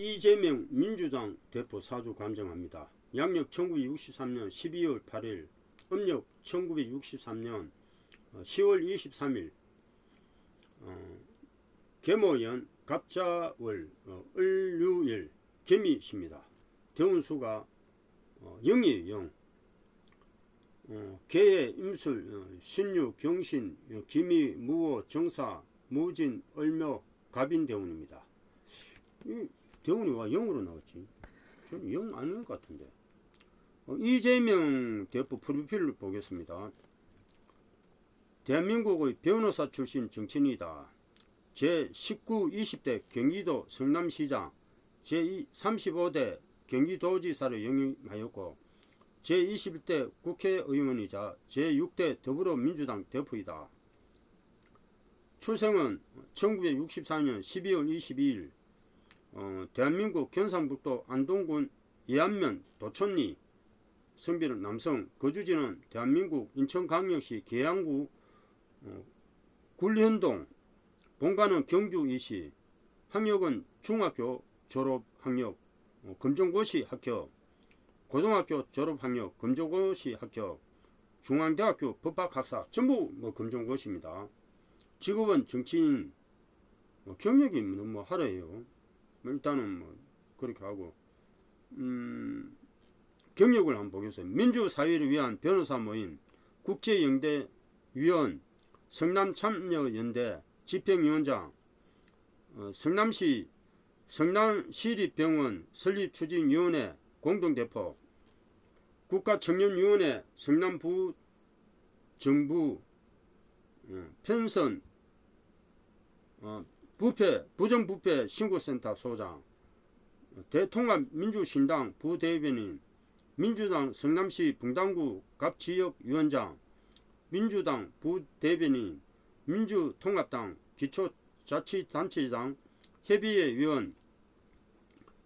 이재명 민주당 대표 사주 감정합니다. 양력 1963년 12월 8일, 음력 1963년 10월 23일, 계모연 갑자월 을류일 개미십니다. 대운수가 영이에요. 개의 임술, 신유, 경신, 기미, 무호, 정사, 무진, 을묘, 갑인 대운입니다. 이 대운이 와 영으로 나왔지. 저는 영 아닌 것 같은데. 이재명 대표 프로필을 보겠습니다. 대한민국의 변호사 출신 정치인이다. 제19, 20대 경기도 성남시장, 제35대 경기도지사를 역임하였고 제21대 국회의원이자 제6대 더불어민주당 대표이다. 출생은 1964년 12월 22일 대한민국 경상북도 안동군 예안면 도촌리, 성별은 남성, 거주지는 대한민국 인천광역시 계양구 굴현동, 본가는 경주이시, 학력은 중학교 졸업학력 금종고시 합격, 고등학교 졸업학력 금종고시 합격, 중앙대학교 법학학사 전부 금종고시입니다. 직업은 정치인, 경력이 하래요. 일단은 그렇게 하고, 경력을 한번 보겠습니다. 민주사회를 위한 변호사 모임, 국제영대위원, 성남참여연대 집행위원장, 성남시 성남시립병원 설립추진위원회 공동대표, 국가청년위원회 성남부 정부 편선 부정부패 신고센터 소장, 대통합민주신당 부대변인, 민주당 성남시 분당구 갑지역위원장, 민주당 부대변인, 민주통합당 기초자치단체장 협의회 위원,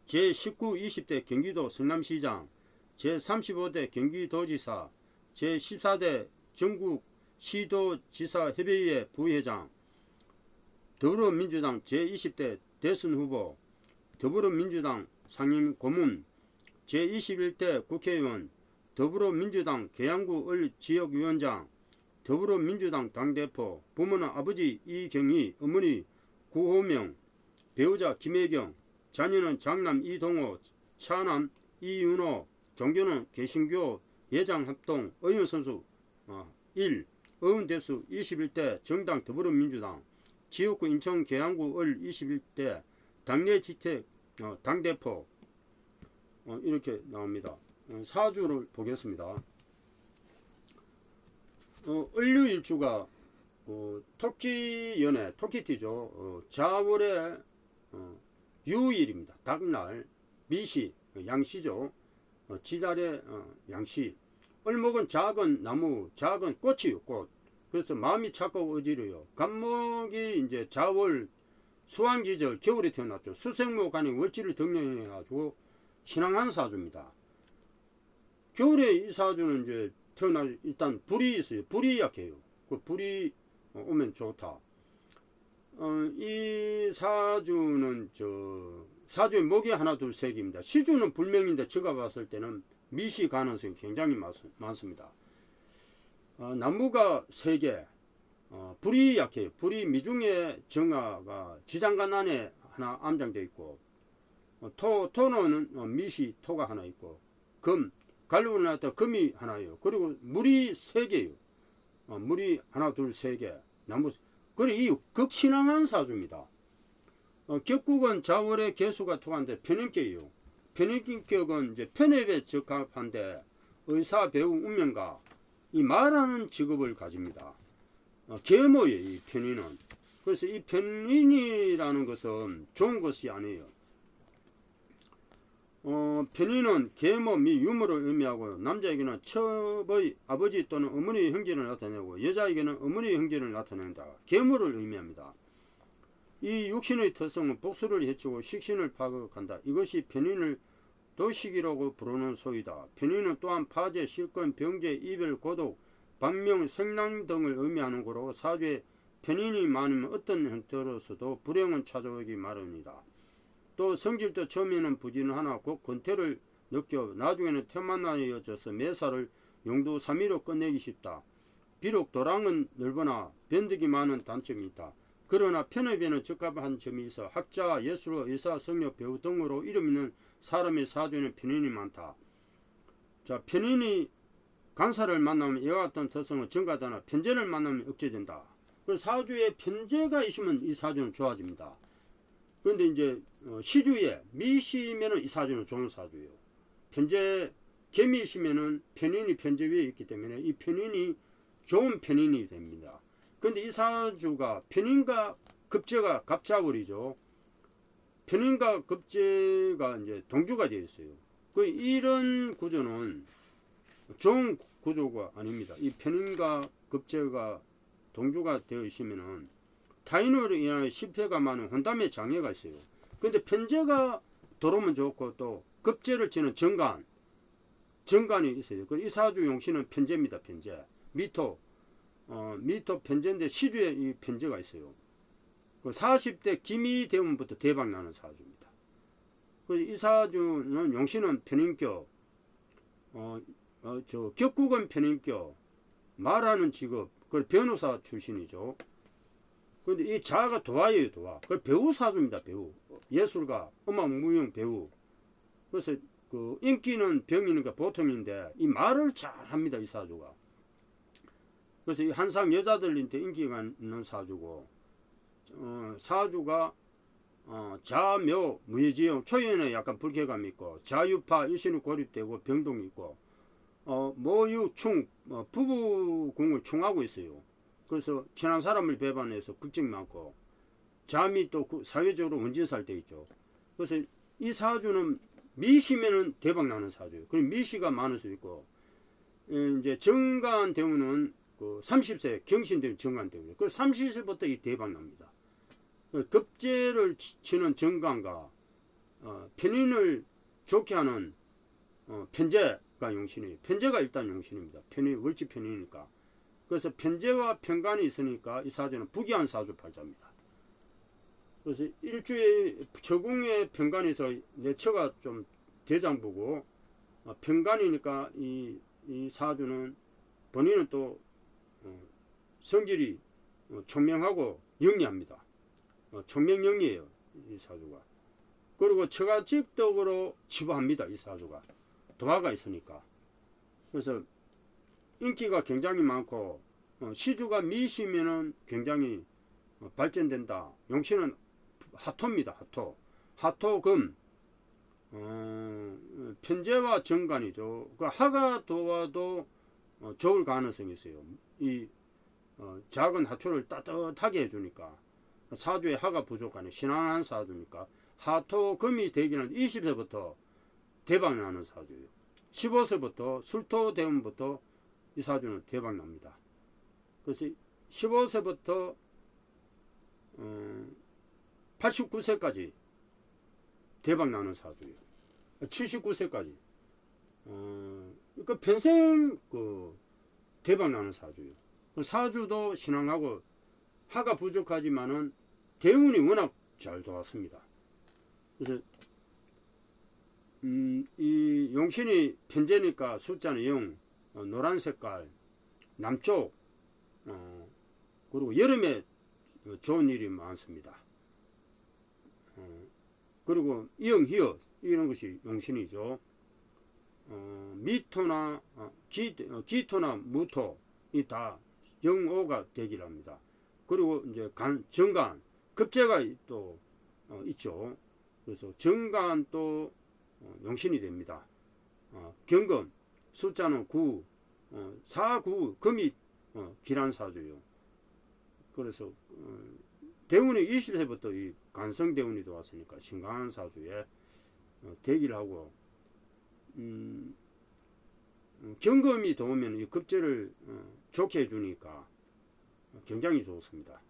제19, 20대 경기도 성남시장, 제35대 경기도지사, 제14대 전국 시도지사협의회 부회장, 더불어민주당 제20대 대선후보, 더불어민주당 상임고문, 제21대 국회의원, 더불어민주당 계양구 을 지역위원장, 더불어민주당 당대표, 부모는 아버지 이경희, 어머니 구호명, 배우자 김혜경, 자녀는 장남 이동호, 차남 이윤호, 종교는 개신교 예장합동, 의원선수 1, 의원대수 21대 정당 더불어민주당, 지역구 인천 계양구 을 21대 당내지책 당대표, 이렇게 나옵니다. 사주를 보겠습니다. 을류일주가 토끼연애, 토끼띠죠. 자월의 유일입니다. 닭날, 미시, 양시죠. 지달의 양시. 을목은 작은 나무, 작은 꽃이요, 꽃. 그래서 마음이 착하고 어지러요. 간목이 이제 자월 수왕지절 겨울에 태어났죠. 수생목 간에 월지를 덕령해가지고 신앙한 사주입니다. 겨울에 이 사주는 이제 일단 불이 있어요. 불이 약해요. 그 불이 오면 좋다. 이 사주는 사주의 목이 하나 둘 셋입니다. 시주는 불명인데 제가 봤을 때는 미시 가능성이 굉장히 많습니다. 나무가 3개, 불이 약해요. 불이 미중의 정화가 지장간 안에 하나 암장되어 있고, 토는 미시 토가 하나 있고, 금, 갈루를 놨다 금이 하나예요. 그리고 물이 3개예요. 물이 하나 둘 3개, 나무. 그리고 이 극신앙한 사주입니다. 격국은 자월의 개수가 토한데 편인격이에요. 편인격은 이제 편협에 적합한데 의사, 배우, 운명가, 이 말하는 직업을 가집니다. 계모예요, 이 편인은. 그래서 이 편인이라는 것은 좋은 것이 아니에요. 편인은 계모 및 유무를 의미하고, 남자에게는 첩의 아버지 또는 어머니의 형제를 나타내고, 여자에게는 어머니의 형제를 나타낸다. 계모를 의미합니다. 이 육신의 특성은 복수를 해치고 식신을 파극한다. 이것이 편인을 도식이라고 부르는 소이다. 편인은 또한 파제, 실권, 병제, 이별, 고독, 방명, 생랑 등을 의미하는 거로 사주에 편인이 많으면 어떤 형태로서도 불행은 찾아오기 마련이다. 또 성질도 처음에는 부진하나 곧 권태를 느껴 나중에는 태만하여져서 매사를 용도 3위로 끝내기 쉽다. 비록 도랑은 넓으나 변덕이 많은 단점이 있다. 그러나 편협에는 적합한 점이 있어 학자, 예술, 의사, 성역, 배우 등으로 이름 있는 사람의 사주에는 편인이 많다. 자, 편인이 간사를 만나면 이와 같은 특성은 증가하나 편제를 만나면 억제된다. 그래서 사주에 편제가 있으면 이 사주는 좋아집니다. 그런데 이제 시주에 미시면은 이 사주는 좋은 사주예요. 편제 개미시면은 편인이 편제 위에 있기 때문에 이 편인이 좋은 편인이 됩니다. 그런데 이 사주가 편인과 급제가 갑자월이죠. 편인과 급제가 이제 동주가 되어 있어요. 그 이런 구조는 좋은 구조가 아닙니다. 이 편인과 급제가 동주가 되어 있으면은 타인으로 인한 실패가 많은 혼담의 장애가 있어요. 근데 편제가 들어오면 좋고 또 급제를 치는 정관이 있어요. 이 사주 용신은 편제입니다. 편제. 미토 편제인데 시주에 이 편제가 있어요. 40대 기미 되면부터 대박 나는 사주입니다. 이 사주는 용신은 편인격, 격국은 편인격, 말하는 직업, 그 변호사 출신이죠. 그런데 이 자아가 도화예요, 도화. 그 배우 사주입니다, 배우. 예술가, 음악, 무용 배우. 그래서 그 인기는 병이니까 보통인데 이 말을 잘 합니다, 이 사주가. 그래서 이 항상 여자들한테 인기가 있는 사주고, 사주가 자묘, 무예지용, 초연에 약간 불쾌감 있고, 자유파, 일신이 고립되고 병동이 있고, 모유, 충, 부부궁을 충하고 있어요. 그래서 친한 사람을 배반해서 걱정이 많고, 잠이 또 사회적으로 원진살 때 있죠. 그래서 이 사주는 미시면은 대박 나는 사주예요. 그리고 미시가 많을 수 있고, 이제 정관 대운은 그 30세 경신 대운 정관 대운이에요. 그 30세부터 이 대박 납니다. 급제를 치는 정관과 편인을 좋게 하는 편제가 용신이에요. 편제가 일단 용신입니다. 편인 월지 편이니까. 그래서 편제와 편관이 있으니까 이 사주는 부귀한 사주 팔자입니다. 그래서 일주에 적응의 편관에서 내처가 좀 대장부고 편관이니까 이 사주는 본인은 또 성질이 총명하고 영리합니다. 총명영리해요, 이 사주가. 그리고 처가직덕으로 치부합니다, 이 사주가. 도화가 있으니까. 그래서 인기가 굉장히 많고 시주가 미시면은 굉장히 발전된다. 용신은 하토입니다. 하토금. 편제와 정관이죠. 그 하가 도와도 좋을 가능성이 있어요. 이 작은 하초를 따뜻하게 해주니까. 사주에 하가 부족하네. 신앙한 사주니까. 하토금이 되기는 20세부터 대박 나는 사주예요. 15세부터 술토 대운부터 이 사주는 대박 납니다. 그래서 15세부터 89세까지 대박 나는 사주예요. 79세까지. 그러니까 평생 대박 나는 사주예요. 사주도 신앙하고 하가 부족하지만은 대운이 워낙 잘 도왔습니다. 그래서 이 용신이 편제니까 숫자는 0, 노란 색깔, 남쪽, 그리고 여름에 좋은 일이 많습니다. 그리고 이응, 희어 이런 것이 용신이죠. 미토나 기토나 무토 이 다 영오가 되기를 합니다. 그리고 이제 정관, 급제가 또 있죠. 그래서 정관 또 용신이 됩니다. 경금, 숫자는 9, 4, 9, 금이 기란 사주요. 그래서 대운이 20세부터 이 간성 대운이 들어왔으니까 신강한 사주에 대기를 하고 경금이 들어오면 이 급제를 좋게 해주니까 굉장히 좋습니다.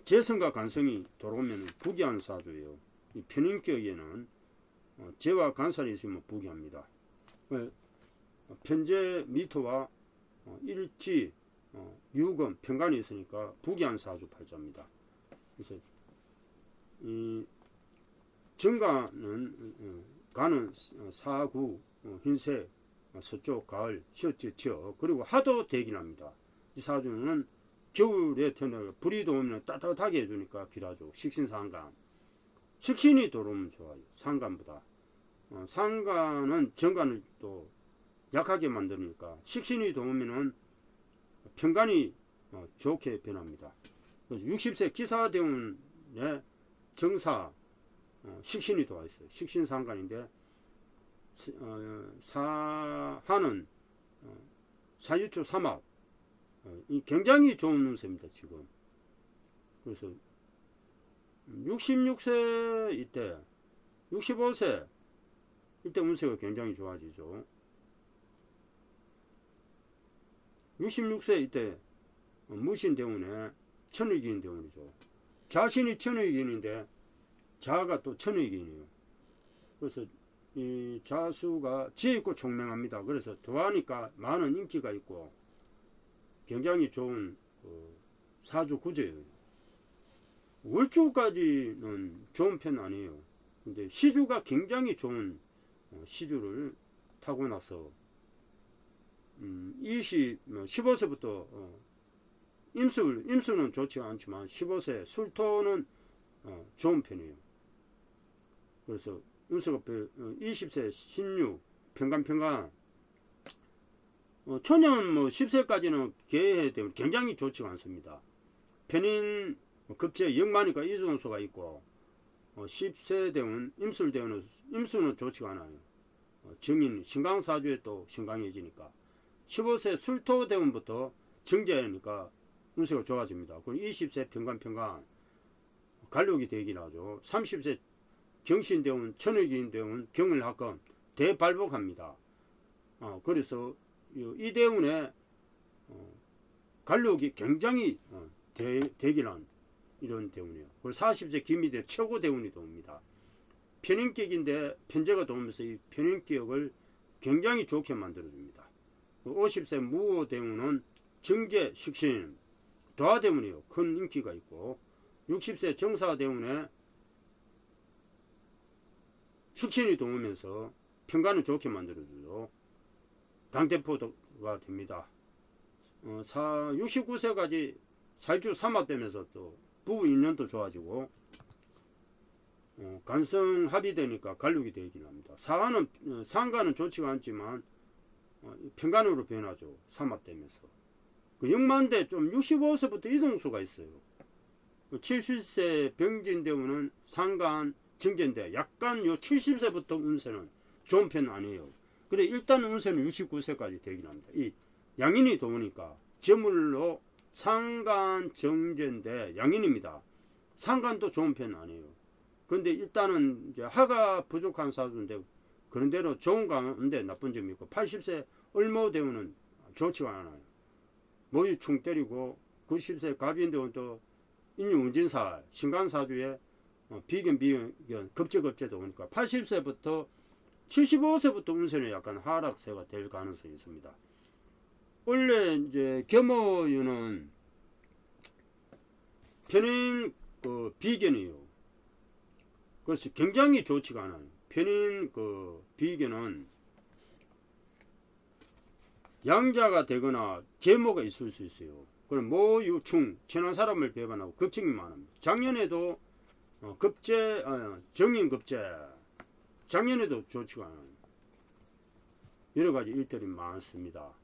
재성과 간성이 들어오면 부귀한 사주예요. 이 편인격에는 재와 간살이 있으면 부귀합니다. 편제 미토와 일지 유금 편관이 있으니까 부귀한 사주 팔자입니다. 그래서 이 정가는 가는 사구 흰색 서쪽 가을 시어치 치어 그리고 하도 대기납니다. 이 사주는 겨울에 태어나 불이 들어오면 따뜻하게 해주니까 길하죠. 식신상간. 식신이 들어오면 좋아요. 상간보다. 상간은 정간을 또 약하게 만드니까 식신이 들어오면은 편간이 좋게 변합니다. 그래서 60세 기사대운의 정사 식신이 들어와 있어요. 식신상간인데 사하는 사유초 삼합 굉장히 좋은 운세입니다. 지금. 그래서 66세 이때 65세 이때 운세가 굉장히 좋아지죠. 66세 이때 무신대운에 천의기인 대운이죠. 자신이 천의기인인데 자가 또 천의기인이에요. 그래서 이 자수가 지혜있고 총명합니다. 그래서 더하니까 많은 인기가 있고 굉장히 좋은 사주 구조예요. 월주까지는 좋은 편 아니에요. 근데 시주가 굉장히 좋은 시주를 타고나서 15세부터 임수는 좋지 않지만 15세 술토는 좋은 편이에요. 그래서 운수가 20세 신유 평간 초년 10세까지는 개해 때문에 굉장히 좋지가 않습니다. 편인 급제 역마니까 이중수가 있고 10세 대운 임술대운은 임수는 좋지가 않아요. 정인 신강사주에 또 신강해지니까 15세 술토대운부터 정제하니까 운세가 좋아집니다. 그럼 20세 평간 갈록이 되긴 하죠. 30세 경신대운 천의기인대운 경을합금 대발복합니다. 그래서 이 대운에 갈록이 굉장히 대기란 이런 대운이에요. 그리고 40세 기미대 최고 대운이 도옵니다. 편인격인데 편제가 도우면서 이 편인격을 굉장히 좋게 만들어줍니다. 50세 무호 대운은 정제 식신 도화 대운이에요. 큰 인기가 있고 60세 정사 대운에 식신이 도우면서 평간을 좋게 만들어주죠. 당대표가 됩니다. 69세까지 사주 삼합되면서 또 부부 인연도 좋아지고 간성 합의되니까 갈록이 되긴 합니다. 상가는 좋지가 않지만 평간으로 변하죠. 삼합되면서. 그 영만대 좀 65세부터 이동수가 있어요. 70세 병진대운은 상간 정제인데 약간 요 70세부터 운세는 좋은 편 아니에요. 그래 일단 운세는 69세까지 되긴 합니다. 이 양인이 도우니까 제물로 상간 정제인데 양인입니다. 상간도 좋은 편 아니에요. 근데 일단은 이제 하가 부족한 사주인데 그런 대로 좋은 가운데 나쁜 점이 있고 80세 을모대운은 좋지가 않아요. 모유충 때리고 90세 갑인대운 또 인유운진살 신간사주에 비견 급제도 오니까 80세부터 75세부터 운세는 약간 하락세가 될 가능성이 있습니다. 원래 이제 겸호유는 편인 비견이에요. 그래서 굉장히 좋지가 않아요. 편인 비견은 양자가 되거나 계모가 있을 수 있어요. 그럼 모유충 친한 사람을 배반하고 급증이 많습니다. 작년에도 급제 정인 급제 작년에도 좋지가 않아요. 여러가지 일들이 많습니다.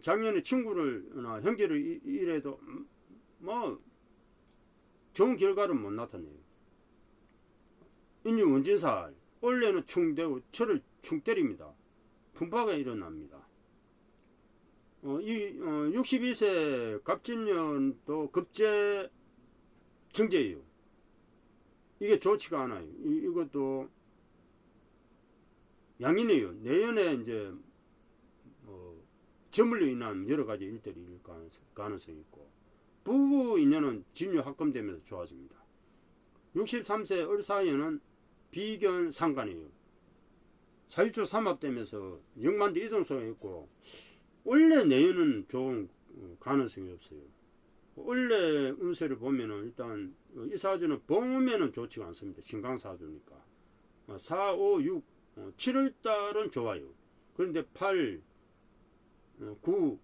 작년에 친구를나 형제를 이래도 뭐 좋은 결과를 못 나타내요. 인유운진살 원래는 충되고 저를 충 때립니다. 분파가 일어납니다. 62세 갑진년도 급제 정제예요. 이게 좋지가 않아요. 이것도 양인이에요. 내년에 이제 저물로 인한 여러 가지 일들이 일 가능성이 있고 부부 인연은 진유 합금되면서 좋아집니다. 63세 을사연은 비견 상간이에요. 사유초 삼합되면서 영만대 이동성이 있고 원래 내연은 좋은 가능성이 없어요. 원래 운세를 보면은 일단 이 사주는 봄에는 좋지가 않습니다. 신강사주니까. 4, 5, 6, 7월 달은 좋아요. 그런데 8, 9,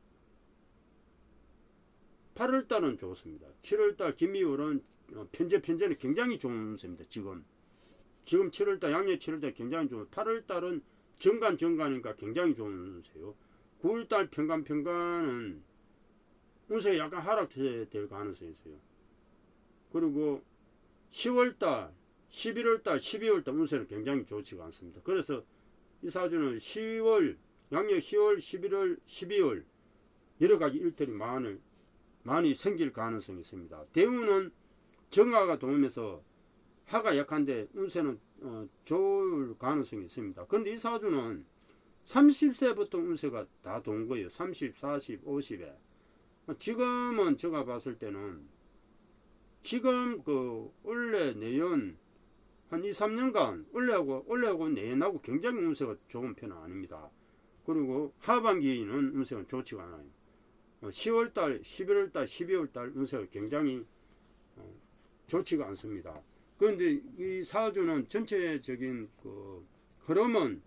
8월 달은 좋습니다. 7월 달 김미월은 편제는 굉장히 좋은 운세입니다. 지금 7월 달 양력 7월 달 굉장히 좋은. 8월 달은 정간이니까 굉장히 좋은 운세요. 9월 달 평간은 운세가 약간 하락될 가능성이 있어요. 그리고 10월달, 11월달, 12월달 운세는 굉장히 좋지가 않습니다. 그래서 이 사주는 10월, 양력 10월, 11월, 12월 여러가지 일들이 많이 생길 가능성이 있습니다. 대우는 정화가 도우면서 하가 약한데 운세는 좋을 가능성이 있습니다. 그런데 이 사주는 30세부터 운세가 다 도운 거예요. 30, 40, 50에. 지금은 제가 봤을 때는 지금 올해 내연 한 2, 3년간 올해하고 내년하고 굉장히 운세가 좋은 편은 아닙니다. 그리고 하반기는 운세가 좋지가 않아요. 10월달, 11월달, 12월달 운세가 굉장히 좋지가 않습니다. 그런데 이 사주는 전체적인 흐름은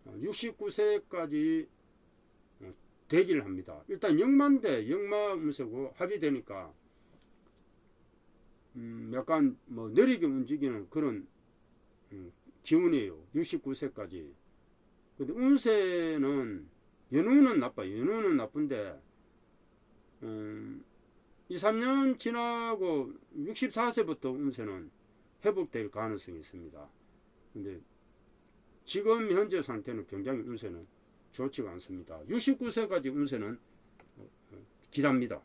69세까지 대기를 합니다. 일단 역마인데 역마 운세고 합의되니까 약간 느리게 움직이는 그런 기운이에요. 69세까지. 근데 운세는 연운은 나빠요. 연운은 나쁜데 2, 3년 지나고 64세부터 운세는 회복될 가능성이 있습니다. 근데 지금 현재 상태는 굉장히 운세는 좋지가 않습니다. 69세까지 운세는 길합니다.